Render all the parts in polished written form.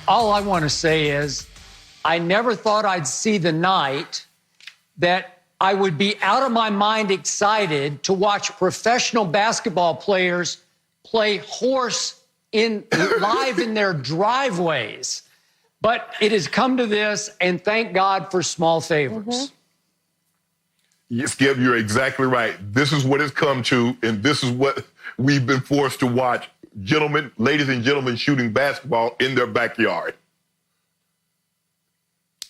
All I want to say is I never thought I'd see the night that I would be out of my mind excited to watch professional basketball players play horse live in their driveways. But it has come to this, and thank God for small favors. Skip, you're exactly right. This is what it's come to, and this is what we've been forced to watch. Gentlemen, ladies and gentlemen, shooting basketball in their backyard.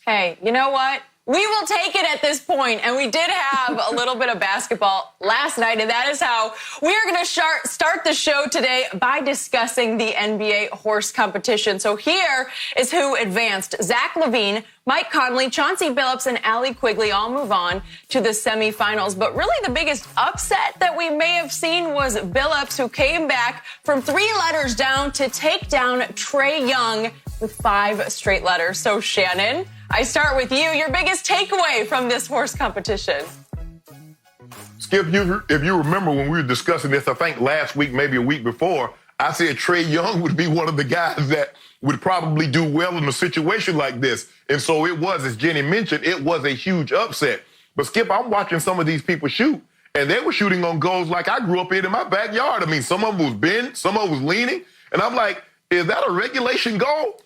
Hey, you know what? We will take it at this point, and we did have a little bit of basketball last night, and that is how we are going to start the show today by discussing the NBA horse competition. So here is who advanced. Zach LaVine, Mike Conley, Chauncey Billups, and Allie Quigley all move on to the semifinals. But really the biggest upset that we may have seen was Billups, who came back from 3 letters down to take down Trae Young with 5 straight letters. So Shannon, I start with you. Your biggest takeaway from this horse competition? Skip, if you remember when we were discussing this, I think last week, maybe a week before, I said Trae Young would be one of the guys that would probably do well in a situation like this. And so it was, as Jenny mentioned, it was a huge upset. But Skip, I'm watching some of these people shoot, and they were shooting on goals like I grew up in my backyard. I mean, some of them was bent, some of them was leaning. And I'm like, is that a regulation goal?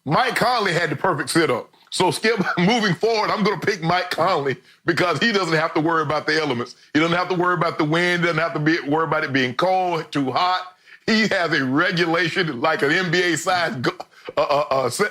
Mike Conley had the perfect sit-up. So, Skip, moving forward, I'm going to pick Mike Conley because he doesn't have to worry about the elements. He doesn't have to worry about the wind, doesn't have to worry about it being cold, too hot. He has a regulation, like an NBA-size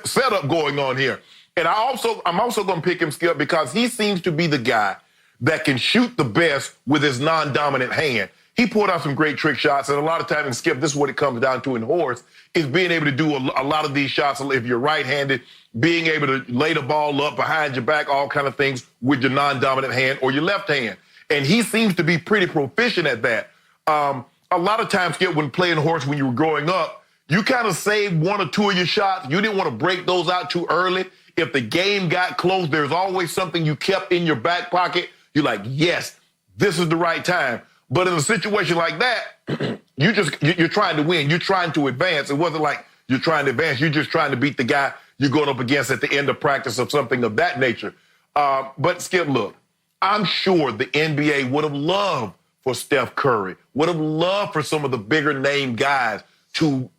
setup going on here. And I'm also going to pick him, Skip, because he seems to be the guy that can shoot the best with his non-dominant hand. He pulled out some great trick shots, and a lot of times, and Skip, this is what it comes down to in horse, is being able to do a lot of these shots if you're right-handed, being able to lay the ball up behind your back, all kind of things with your non-dominant hand or your left hand. And he seems to be pretty proficient at that. A lot of times, Skip, when playing horse when you were growing up, you kind of saved 1 or 2 of your shots. You didn't want to break those out too early. If the game got close, there's always something you kept in your back pocket. You're like, yes, this is the right time. But in a situation like that, you're trying to win. You're trying to advance. It wasn't like you're trying to advance. You're just trying to beat the guy you're going up against at the end of practice or something of that nature. But, Skip, look, I'm sure the NBA would have loved for Steph Curry, would have loved for some of the bigger name guys to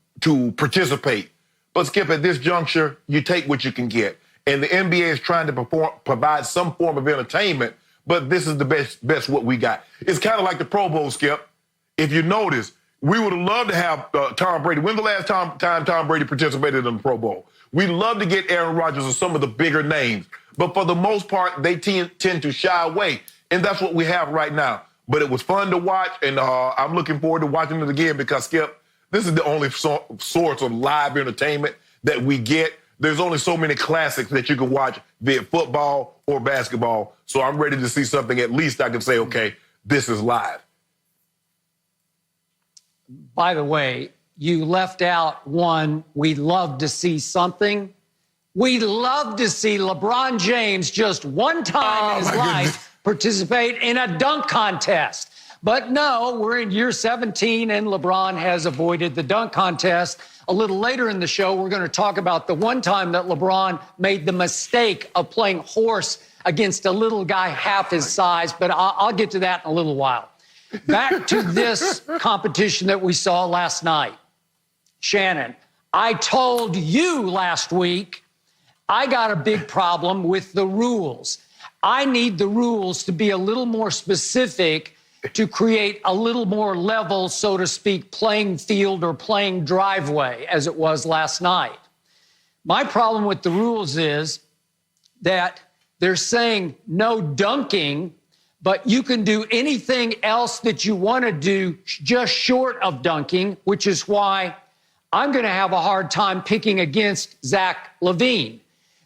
participate. But, Skip, at this juncture, you take what you can get. And the NBA is trying to provide some form of entertainment, but this is the best what we got. It's kind of like the Pro Bowl, Skip. If you notice, we would have loved to have Tom Brady. When's the last time Tom Brady participated in the Pro Bowl? We'd love to get Aaron Rodgers or some of the bigger names. But for the most part, they tend to shy away. And that's what we have right now. But it was fun to watch, and I'm looking forward to watching it again because, Skip, this is the only source of live entertainment that we get. There's only so many classics that you can watch, be it football or basketball. So I'm ready to see something at least I can say, okay, this is live. By the way, you left out one, we'd love to see something. We'd love to see LeBron James just one time in his life participate in a dunk contest. But no, we're in year 17 and LeBron has avoided the dunk contest. A little later in the show, we're going to talk about the one time that LeBron made the mistake of playing horse against a little guy half his size, but I'll get to that in a little while. Back to this competition that we saw last night. Shannon, I told you last week I got a big problem with the rules. I need the rules to be a little more specific to create a little more level, so to speak, playing field or playing driveway as it was last night. My problem with the rules is that they're saying no dunking, but you can do anything else that you want to do just short of dunking, which is why I'm going to have a hard time picking against Zach LaVine.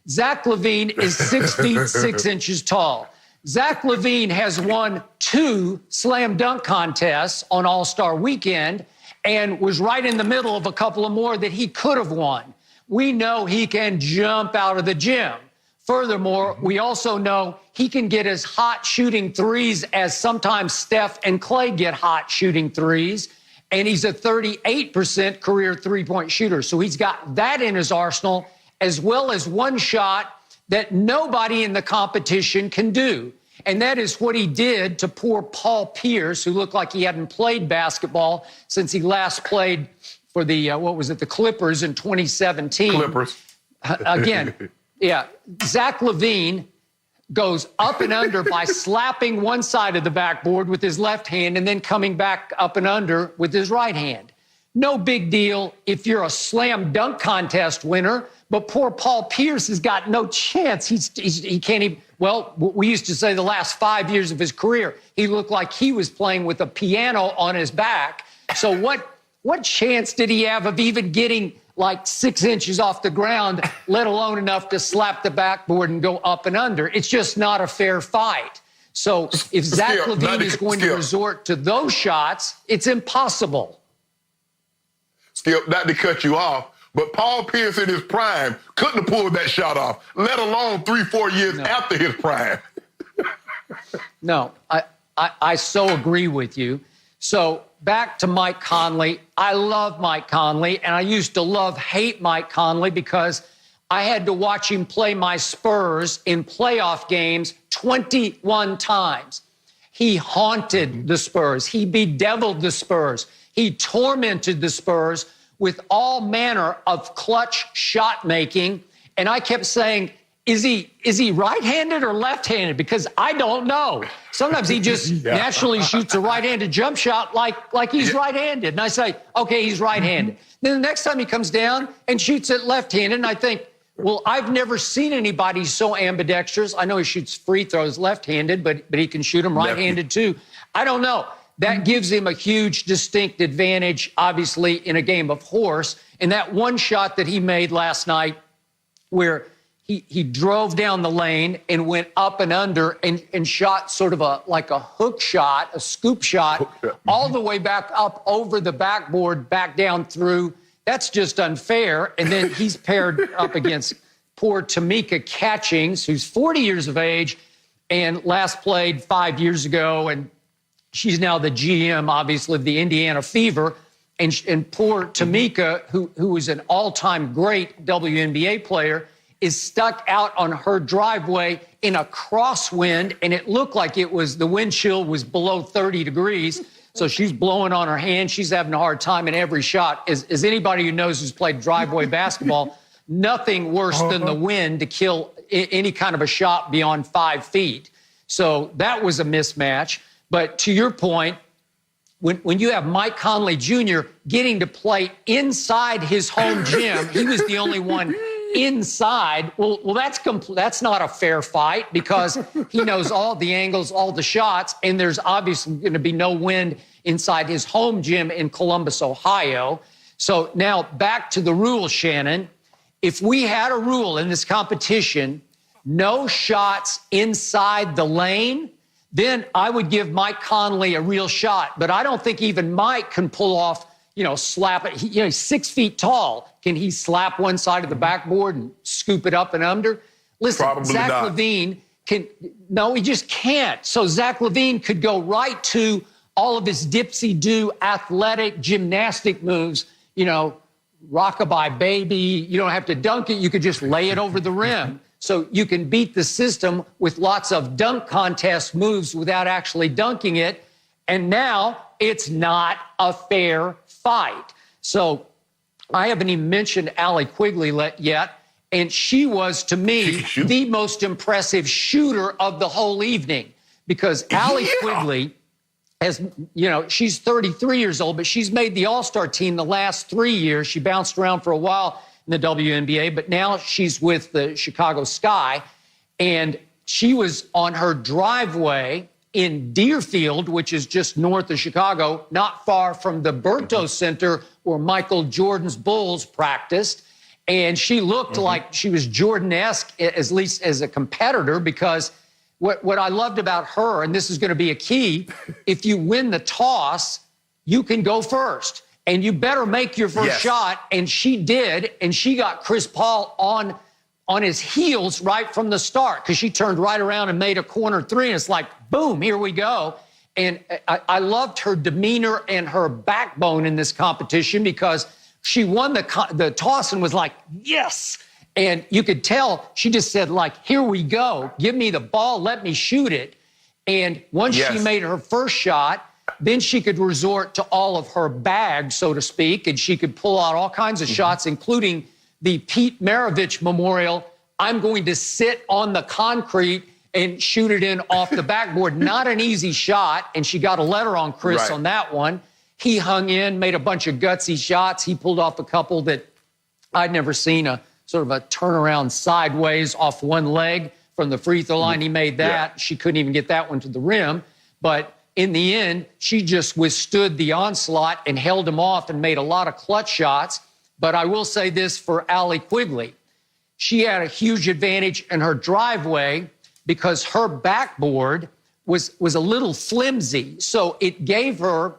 Zach LaVine is 6 feet 6 inches tall. Zach LaVine has won 2 slam dunk contests on All-Star Weekend and was right in the middle of a couple of more that he could have won. We know he can jump out of the gym. Furthermore, we also know he can get as hot shooting threes as sometimes Steph and Clay get hot shooting threes. and he's a 38% career three-point shooter. So he's got that in his arsenal, as well as one shot that nobody in the competition can do. And that is what he did to poor Paul Pierce, who looked like he hadn't played basketball since he last played for the, the Clippers in 2017. Clippers. Again, yeah, Zach LaVine goes up and under by slapping one side of the backboard with his left hand and then coming back up and under with his right hand. No big deal if you're a slam dunk contest winner, but poor Paul Pierce has got no chance. He can't even, well, we used to say the last 5 years of his career, he looked like he was playing with a piano on his back. So what chance did he have of even getting like 6 inches off the ground, let alone enough to slap the backboard and go up and under? It's just not a fair fight. So if Zach LaVine is going to resort to those shots, it's impossible. Skip, not to cut you off, but Paul Pierce in his prime couldn't have pulled that shot off, let alone 3-4 years after his prime. No, I so agree with you. So back to Mike Conley. I love Mike Conley, and I used to hate Mike Conley because I had to watch him play my Spurs in playoff games 21 times. He haunted the Spurs. He bedeviled the Spurs. He tormented the Spurs with all manner of clutch shot making. And I kept saying, is he right-handed or left-handed? Because I don't know. Sometimes he just naturally shoots a right-handed jump shot like he's right-handed. And I say, okay, he's right-handed. Then the next time he comes down and shoots it left-handed, and I think, well, I've never seen anybody so ambidextrous. I know he shoots free throws left-handed, but he can shoot them right-handed too. I don't know. That gives him a huge distinct advantage, obviously, in a game of horse. And that one shot that he made last night where he drove down the lane and went up and under and shot sort of like a hook shot, a scoop shot, all the way back up over the backboard, back down through. That's just unfair. And then he's paired up against poor Tamika Catchings, who's 40 years of age and last played 5 years ago. And she's now the GM, obviously, of the Indiana Fever. And poor Tamika, who is an all-time great WNBA player, is stuck out on her driveway in a crosswind, and it looked like the wind chill was below 30 degrees. So she's blowing on her hand. She's having a hard time in every shot. As anybody who knows who's played driveway basketball, nothing worse than the wind to kill any kind of a shot beyond 5 feet. So that was a mismatch. But to your point, when you have Mike Conley Jr. getting to play inside his home gym, he was the only one inside. Well, that's not a fair fight because he knows all the angles, all the shots, and there's obviously going to be no wind inside his home gym in Columbus, Ohio. So now back to the rule, Shannon. If we had a rule in this competition, no shots inside the lane, then I would give Mike Conley a real shot. But I don't think even Mike can pull off, slap it. He's 6 feet tall. Can he slap one side of the backboard and scoop it up and under? Listen, Probably Zach not. LaVine no, he just can't. So Zach LaVine could go right to all of his dipsy-do athletic gymnastic moves, rockabye baby. You don't have to dunk it. You could just lay it over the rim. So you can beat the system with lots of dunk contest moves without actually dunking it. And now it's not a fair fight. So I haven't even mentioned Allie Quigley yet. And she was, to me, the most impressive shooter of the whole evening. Because Allie Quigley has, she's 33 years old, but she's made the All-Star team the last 3 years. She bounced around for a while in the WNBA, but now she's with the Chicago Sky. And she was on her driveway in Deerfield, which is just north of Chicago, not far from the Berto Center where Michael Jordan's Bulls practiced. And she looked like she was Jordan-esque, at least as a competitor, because what I loved about her, and this is going to be a key, if you win the toss, you can go first. And you better make your first shot. And she did. And she got Chris Paul on his heels right from the start because she turned right around and made a corner three. And it's like, boom, here we go. And I loved her demeanor and her backbone in this competition because she won the toss and was like, yes. And you could tell she just said, like, here we go. Give me the ball. Let me shoot it. And once she made her first shot, then she could resort to all of her bag, so to speak, and she could pull out all kinds of shots, including the Pete Maravich Memorial. I'm going to sit on the concrete and shoot it in off the backboard. Not an easy shot, and she got a letter on Chris on that one. He hung in, made a bunch of gutsy shots. He pulled off a couple that I'd never seen, a sort of a turnaround sideways off one leg from the free throw line. He made that. She couldn't even get that one to the rim. But in the end, she just withstood the onslaught and held him off and made a lot of clutch shots. But I will say this for Allie Quigley. She had a huge advantage in her driveway because her backboard was a little flimsy. So it gave her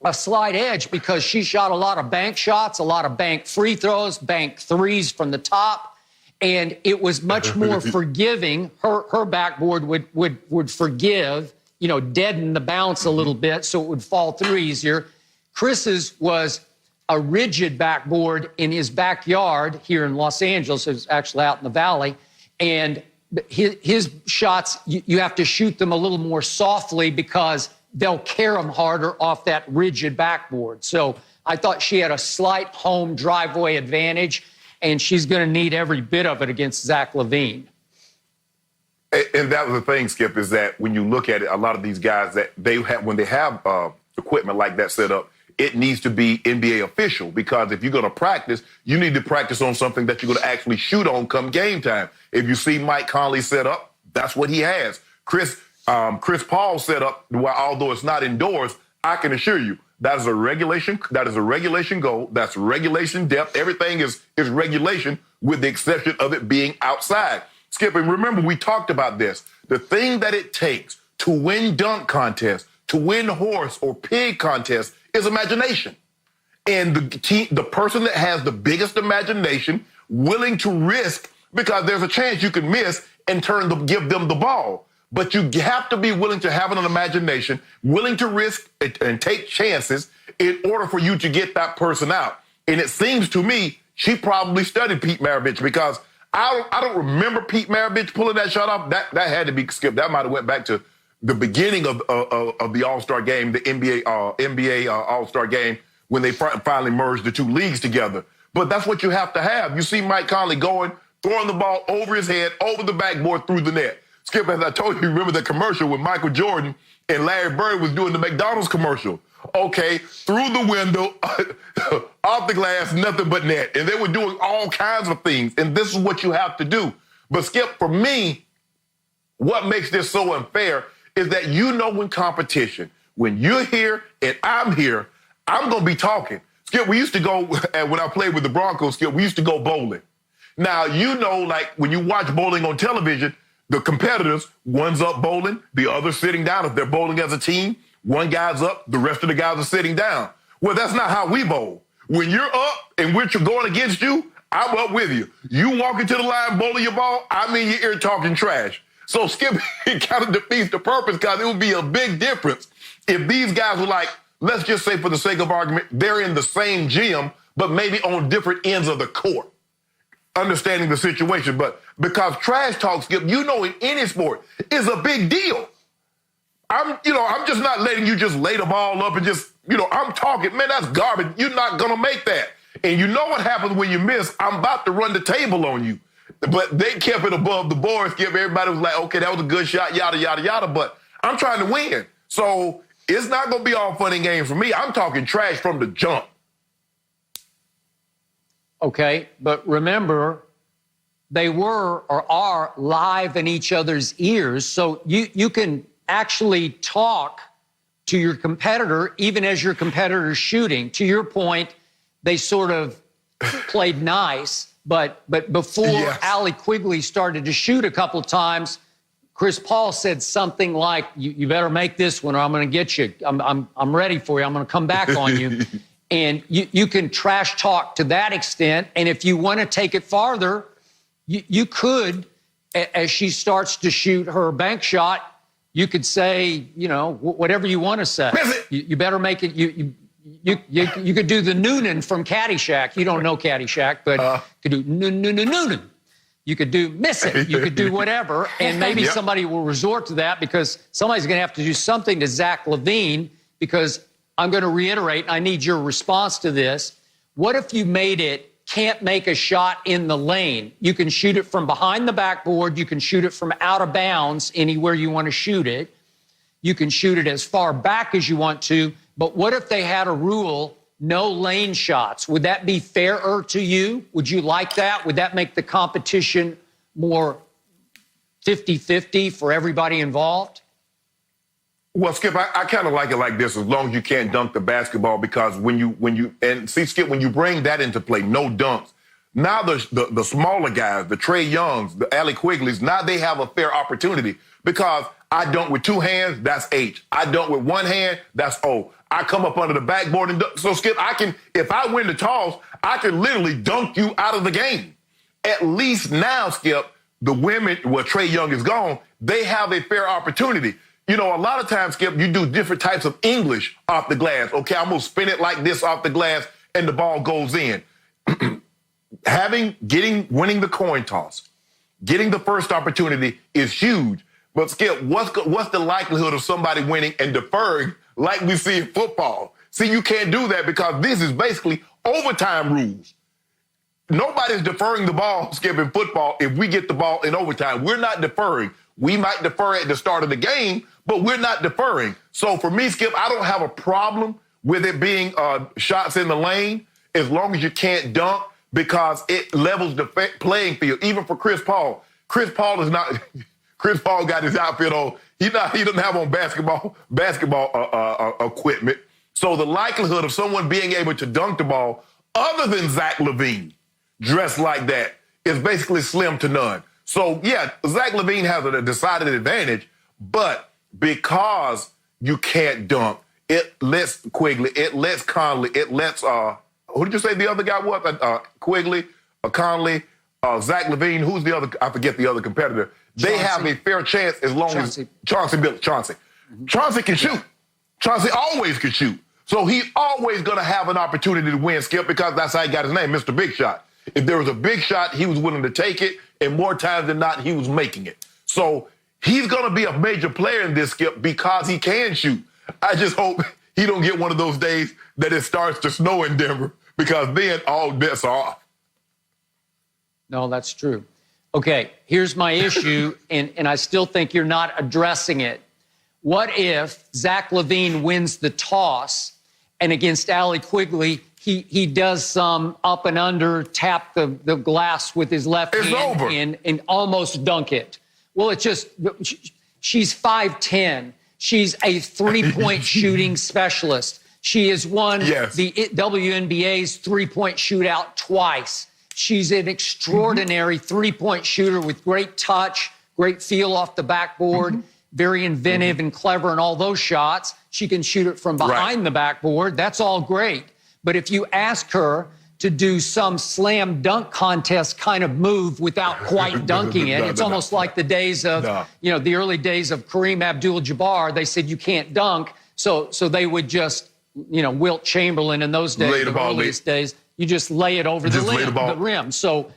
a slight edge because she shot a lot of bank shots, a lot of bank free throws, bank threes from the top. And it was much more forgiving. Her backboard would forgive, deaden the bounce a little bit so it would fall through easier. Chris's was a rigid backboard in his backyard here in Los Angeles. It was actually out in the valley. And his shots, you have to shoot them a little more softly because they'll carry them harder off that rigid backboard. So I thought she had a slight home driveway advantage, and she's going to need every bit of it against Zach LaVine. And that was the thing, Skip, is that when you look at it, a lot of these guys that when they have equipment like that set up, it needs to be NBA official, because if you're going to practice, you need to practice on something that you're going to actually shoot on come game time. If you see Mike Conley set up, that's what he has. Chris Paul set up, although it's not indoors, I can assure you that is a regulation goal. That's regulation depth. Everything is regulation with the exception of it being outside. Skip, and remember, we talked about this. The thing that it takes to win dunk contests, to win horse or pig contests, is imagination. And the person that has the biggest imagination, willing to risk, because there's a chance you can miss and give them the ball. But you have to be willing to have an imagination, willing to risk and take chances in order for you to get that person out. And it seems to me she probably studied Pete Maravich, because I don't remember Pete Maravich pulling that shot off. That had to be skipped. That might have went back to the beginning of the All-Star game, the NBA All-Star game, when they finally merged the two leagues together. But that's what you have to have. You see Mike Conley throwing the ball over his head, over the backboard, through the net. Skip, as I told you, remember the commercial when Michael Jordan and Larry Bird was doing the McDonald's commercial? Okay, through the window, off the glass, nothing but net. And they were doing all kinds of things. And this is what you have to do. But Skip, for me, what makes this so unfair is that in competition, when you're here and I'm here, I'm going to be talking. Skip, we used to go, when I played with the Broncos, Skip, we used to go bowling. Now, like when you watch bowling on television, the competitors, one's up bowling, the other's sitting down. If they're bowling as a team, one guy's up, the rest of the guys are sitting down. Well, that's not how we bowl. When you're up and we're going against you, I'm up with you. You walk into the line, bowling your ball, I'm in your ear talking trash. So, Skip, it kind of defeats the purpose, because it would be a big difference if these guys were like, let's just say for the sake of argument, they're in the same gym, but maybe on different ends of the court, understanding the situation. But because trash talk, Skip, in any sport is a big deal. I'm just not letting you just lay the ball up and just, I'm talking, man, that's garbage. You're not going to make that. And you know what happens when you miss? I'm about to run the table on you. But they kept it above the board, Skip. Everybody was like, okay, that was a good shot, yada, yada, yada. But I'm trying to win. So it's not going to be all fun and games for me. I'm talking trash from the jump. Okay, but remember, they were or are live in each other's ears. So you can actually talk to your competitor even as your competitor's shooting. To your point, they sort of played nice. But before Allie Quigley started to shoot a couple times, Chris Paul said something like, you better make this one or I'm going to get you. I'm ready for you. I'm going to come back on you. And you can trash talk to that extent. And if you want to take it farther, you could, as she starts to shoot her bank shot, You could say, whatever you want to say. You better make it. You could do the Noonan from Caddyshack. You don't know Caddyshack, but you could do Noonan. You could do miss it. You could do whatever, and maybe somebody will resort to that because somebody's going to have to do something to Zach LaVine. Because I'm going to reiterate, I need your response to this. What if you made it can't make a shot in the lane? You can shoot it from behind the backboard. You can shoot it from out of bounds anywhere you want to shoot it. You can shoot it as far back as you want to. But what if they had a rule, no lane shots? Would that be fairer to you? Would you like that? Would that make the competition more 50-50 for everybody involved? Well, Skip, I kind of like it like this, as long as you can't dunk the basketball, because when you Skip, when you bring that into play, no dunks, now the smaller guys, the Trae Youngs, the Allie Quigleys, now they have a fair opportunity because I dunk with two hands, that's H. I dunk with one hand, that's O. I come up under the backboard and dunk. So, Skip, if I win the toss, I can literally dunk you out of the game. At least now, Skip, the women, well, Trae Young is gone, they have a fair opportunity. A lot of times, Skip, you do different types of English off the glass. Okay, I'm going to spin it like this off the glass, and the ball goes in. Winning the coin toss, getting the first opportunity is huge. But, Skip, what's the likelihood of somebody winning and deferring like we see in football? See, you can't do that because this is basically overtime rules. Nobody's deferring the ball, Skip, in football if we get the ball in overtime. We're not deferring. We might defer at the start of the game, but we're not deferring. So for me, Skip, I don't have a problem with it being shots in the lane as long as you can't dunk because it levels the playing field. Even for Chris Paul. Chris Paul got his outfit on. He doesn't have on basketball equipment. So the likelihood of someone being able to dunk the ball other than Zach LaVine dressed like that is basically slim to none. So, yeah, Zach LaVine has a decided advantage, but because you can't dunk, it lets Quigley, it lets Conley, it lets, who did you say the other guy was? Quigley, Conley, Zach LaVine, who's the other, I forget the other competitor. They have a fair chance as long as Chauncey Billups. Chauncey can shoot. Chauncey always can shoot. So he's always going to have an opportunity to win, Skip, because that's how he got his name, Mr. Big Shot. If there was a big shot, he was willing to take it, and more times than not, he was making it. So he's going to be a major player in this, Skip, because he can shoot. I just hope he don't get one of those days that it starts to snow in Denver, because then all bets are off. No, that's true. Okay, here's my issue, and I still think you're not addressing it. What if Zach LaVine wins the toss, and against Allie Quigley, he does some up and under, tap the glass with his left hand and almost dunk it? Well, it's just, she's 5'10". She's a three-point shooting specialist. She has won the WNBA's three-point shootout twice. She's an extraordinary three-point shooter with great touch, great feel off the backboard, very inventive and clever in all those shots. She can shoot it from behind the backboard. That's all great. But if you ask her to do some slam dunk contest kind of move without quite dunking it, it's almost like the days of, the early days of Kareem Abdul-Jabbar. They said you can't dunk, so they would just, Wilt Chamberlain in those days, the earliest days, you just lay it over the rim. So,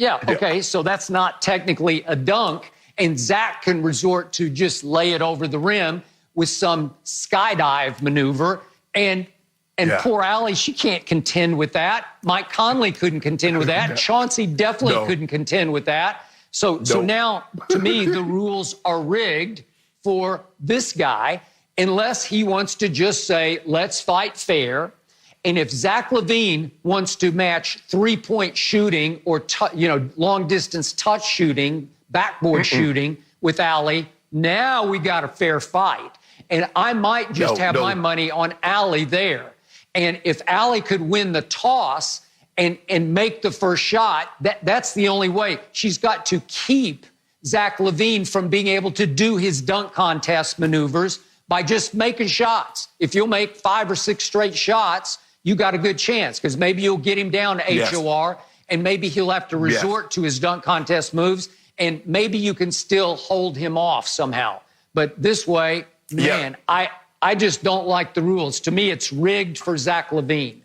okay, so that's not technically a dunk, and Zach can resort to just lay it over the rim with some skydive maneuver, and poor Allie, she can't contend with that. Mike Conley couldn't contend with that. Chauncey definitely couldn't contend with that. So now, to me, the rules are rigged for this guy unless he wants to just say, let's fight fair. And if Zach LaVine wants to match three-point shooting or, long-distance touch shooting, backboard shooting with Allie, now we got a fair fight. And I might just have my money on Allie there. And if Allie could win the toss and make the first shot, that's the only way. She's got to keep Zach LaVine from being able to do his dunk contest maneuvers by just making shots. If you'll make 5 or 6 straight shots, you got a good chance, because maybe you'll get him down to HOR, and maybe he'll have to resort to his dunk contest moves, and maybe you can still hold him off somehow. But this way, man, I just don't like the rules. To me, it's rigged for Zach LaVine.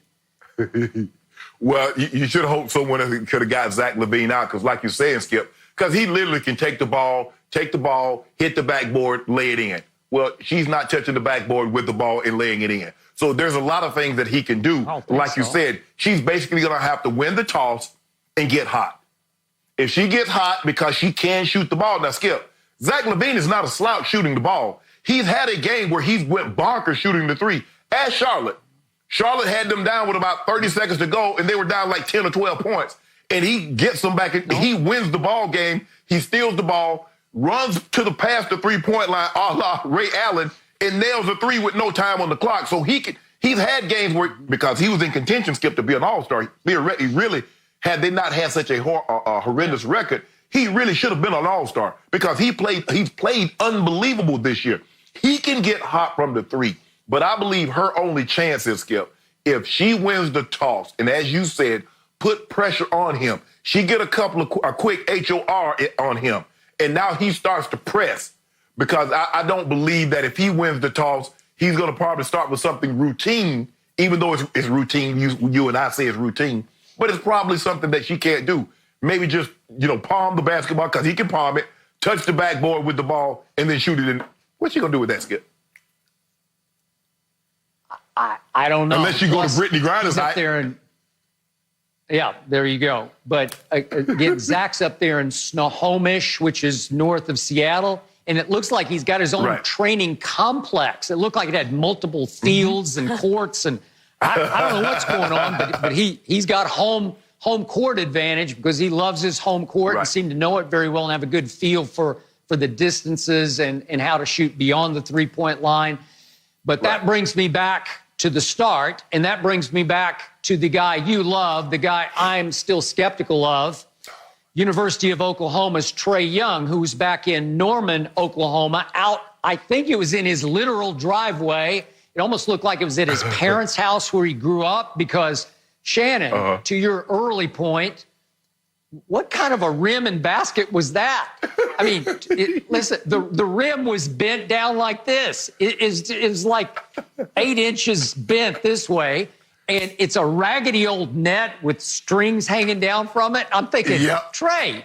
Well, you should hope someone could have got Zach LaVine out because, like you're saying, Skip, because he literally can take the ball, hit the backboard, lay it in. Well, she's not touching the backboard with the ball and laying it in. So there's a lot of things that he can do. Like you said, she's basically going to have to win the toss and get hot. If she gets hot because she can shoot the ball, now, Skip, Zach LaVine is not a slouch shooting the ball. He's had a game where he's went bonkers shooting the three. Ask Charlotte. Charlotte had them down with about 30 seconds to go, and they were down like 10 or 12 points. And he gets them back. He wins the ball game. He steals the ball, runs to the past the three-point line, a la Ray Allen, and nails a three with no time on the clock. So he's had games where, because he was in contention, Skip, to be an all-star, he really, had they not had such a horrendous record, he really should have been an all-star because he's played unbelievable this year. He can get hot from the three. But I believe her only chance is, Skip, if she wins the toss, and as you said, put pressure on him. She get a quick HOR on him, and now he starts to press because I don't believe that if he wins the toss, he's going to probably start with something routine, even though it's routine. You and I say it's routine, but it's probably something that she can't do. Maybe just, palm the basketball because he can palm it, touch the backboard with the ball, and then shoot it in. What's she going to do with that, Skip? I don't know. Unless you go to Brittany Griner's up there and yeah, there you go. But again, Zach's up there in Snohomish, which is north of Seattle, and it looks like he's got his own training complex. It looked like it had multiple fields and courts, and I don't know what's going on, but he's got home court advantage because he loves his home court and seemed to know it very well and have a good feel for the distances and how to shoot beyond the three-point line. But that brings me back to the start, and that brings me back to the guy you love, the guy I'm still skeptical of, University of Oklahoma's Trae Young, who was back in Norman, Oklahoma, out, I think it was in his literal driveway. It almost looked like it was at his parents' house where he grew up because, Shannon, to your early point, what kind of a rim and basket was that? I mean, listen, the rim was bent down like this. It is like 8 inches bent this way, and it's a raggedy old net with strings hanging down from it. I'm thinking, Trae,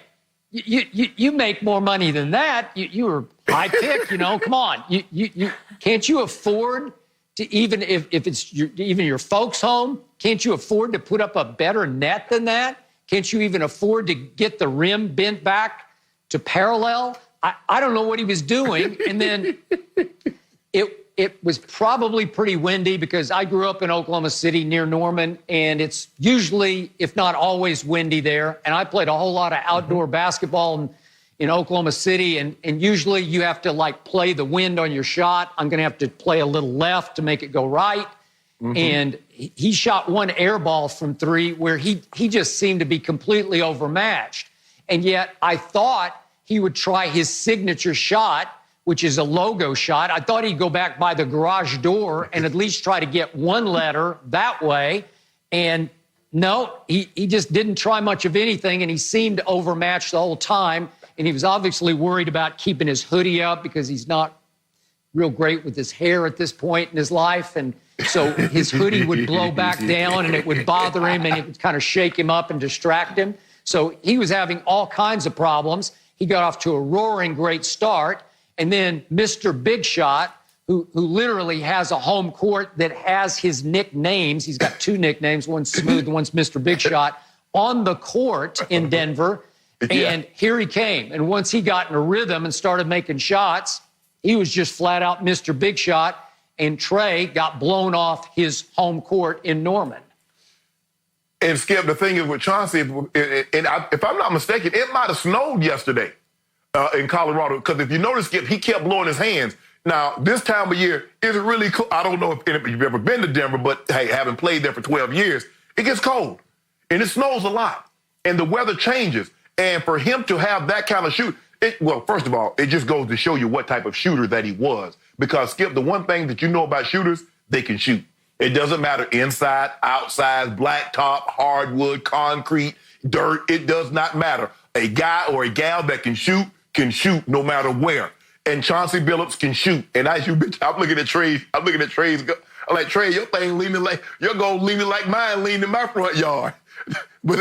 you make more money than that. You were high pick, come on. You can't you afford to, even if it's even your folks' home, can't you afford to put up a better net than that? Can't you even afford to get the rim bent back to parallel? I don't know what he was doing. And then it was probably pretty windy because I grew up in Oklahoma City near Norman, and it's usually, if not always, windy there. And I played a whole lot of outdoor basketball in Oklahoma City, and usually you have to, play the wind on your shot. I'm going to have to play a little left to make it go right. And he shot one air ball from three where he just seemed to be completely overmatched. And yet I thought he would try his signature shot, which is a logo shot. I thought he'd go back by the garage door and at least try to get one letter that way. And no, he just didn't try much of anything, and he seemed overmatched the whole time. And he was obviously worried about keeping his hoodie up because he's not real great with his hair at this point in his life. And so his hoodie would blow back down and it would bother him and it would kind of shake him up and distract him. So he was having all kinds of problems. He got off to a roaring great start. And then Mr. Big Shot, who literally has a home court that has his nicknames. He's got two nicknames, one's Smooth, one's Mr. Big Shot, on the court in Denver. And here he came. And once he got in a rhythm and started making shots, he was just flat out Mr. Big Shot. And Trae got blown off his home court in Norman. And Skip, the thing is with Chauncey, if I'm not mistaken, it might have snowed yesterday in Colorado. Because if you notice, Skip, he kept blowing his hands. Now, this time of year is really cool. I don't know if you've ever been to Denver, but hey, having played there for 12 years, it gets cold. And it snows a lot. And the weather changes. And for him to have that kind of shoot, well, first of all, it just goes to show you what type of shooter that he was. Because, Skip, the one thing that you know about shooters, they can shoot. It doesn't matter inside, outside, blacktop, hardwood, concrete, dirt. It does not matter. A guy or a gal that can shoot no matter where. and Chauncey Billups can shoot. And I'm looking at Trae's. I'm like, Trae, your thing leaning like your goal leaning like mine leaning in my front yard. But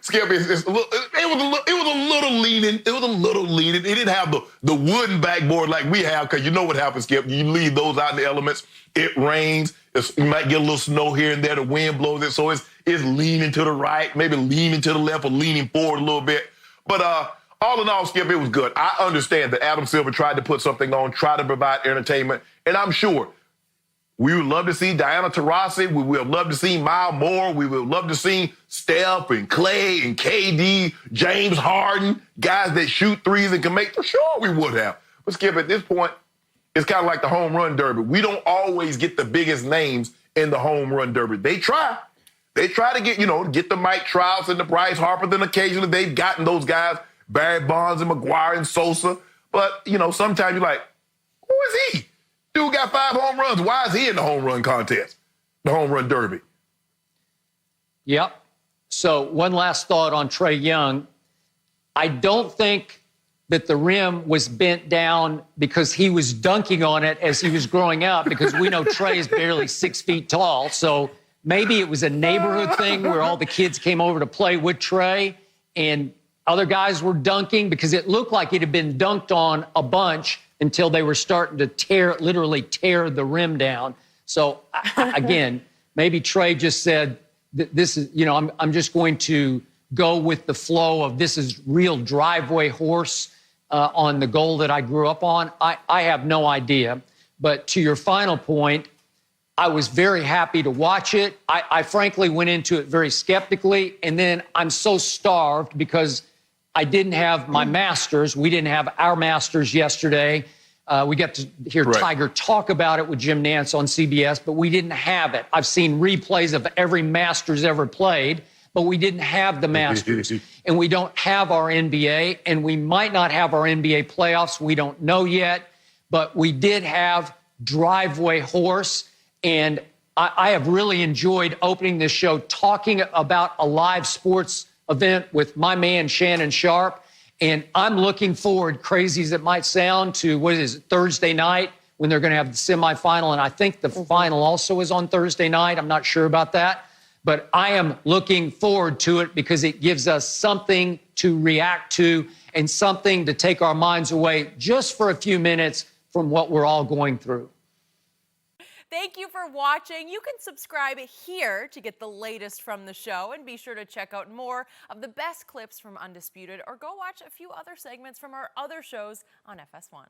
Skip, it's a little. It was a little leaning. It was a little leaning. It didn't have the wooden backboard like we have, because you know what happens, Skip. You leave those out in the elements. It rains. You might get a little snow here and there. The wind blows it, so it's leaning to the right, maybe leaning to the left, or leaning forward a little bit. But all in all, Skip, it was good. I understand that Adam Silver tried to put something on, try to provide entertainment, and I'm sure we would love to see Diana Taurasi. We would love to see Miles Moore. We would love to see Steph and Clay and KD, James Harden, guys that shoot threes and can make. For sure we would have. But Skip, at this point, it's kind of like the home run derby. We don't always get the biggest names in the home run derby. They try. They try to get the Mike Trouts and the Bryce Harper. Then occasionally they've gotten those guys, Barry Bonds and McGuire and Sosa. But, sometimes you're like, who is he? Dude got 5 home runs. Why is he in the home run contest, the home run derby? Yep. So one last thought on Trae Young. I don't think that the rim was bent down because he was dunking on it as he was growing up, because we know Trae is barely 6 feet tall. So maybe it was a neighborhood thing where all the kids came over to play with Trae and other guys were dunking, because it looked like it had been dunked on a bunch until they were starting to literally tear the rim down. So again, maybe Trae just said, this is, I'm just going to go with the flow of this is real driveway horse on the goal that I grew up on. I have no idea. But to your final point, I was very happy to watch it. I frankly went into it very skeptically, and then I'm so starved because I didn't have my Masters. We didn't have our Masters yesterday. We got to hear Tiger talk about it with Jim Nantz on CBS, but we didn't have it. I've seen replays of every Masters ever played, but we didn't have the Masters. And we don't have our NBA, and we might not have our NBA playoffs. We don't know yet, but we did have Driveway Horse. And I have really enjoyed opening this show talking about a live sports event with my man, Shannon Sharpe. And I'm looking forward, crazy as it might sound, to Thursday night when they're going to have the semifinal. And I think the final also is on Thursday night. I'm not sure about that. But I am looking forward to it because it gives us something to react to and something to take our minds away just for a few minutes from what we're all going through. Thank you for watching. You can subscribe here to get the latest from the show, and be sure to check out more of the best clips from Undisputed, or go watch a few other segments from our other shows on FS1.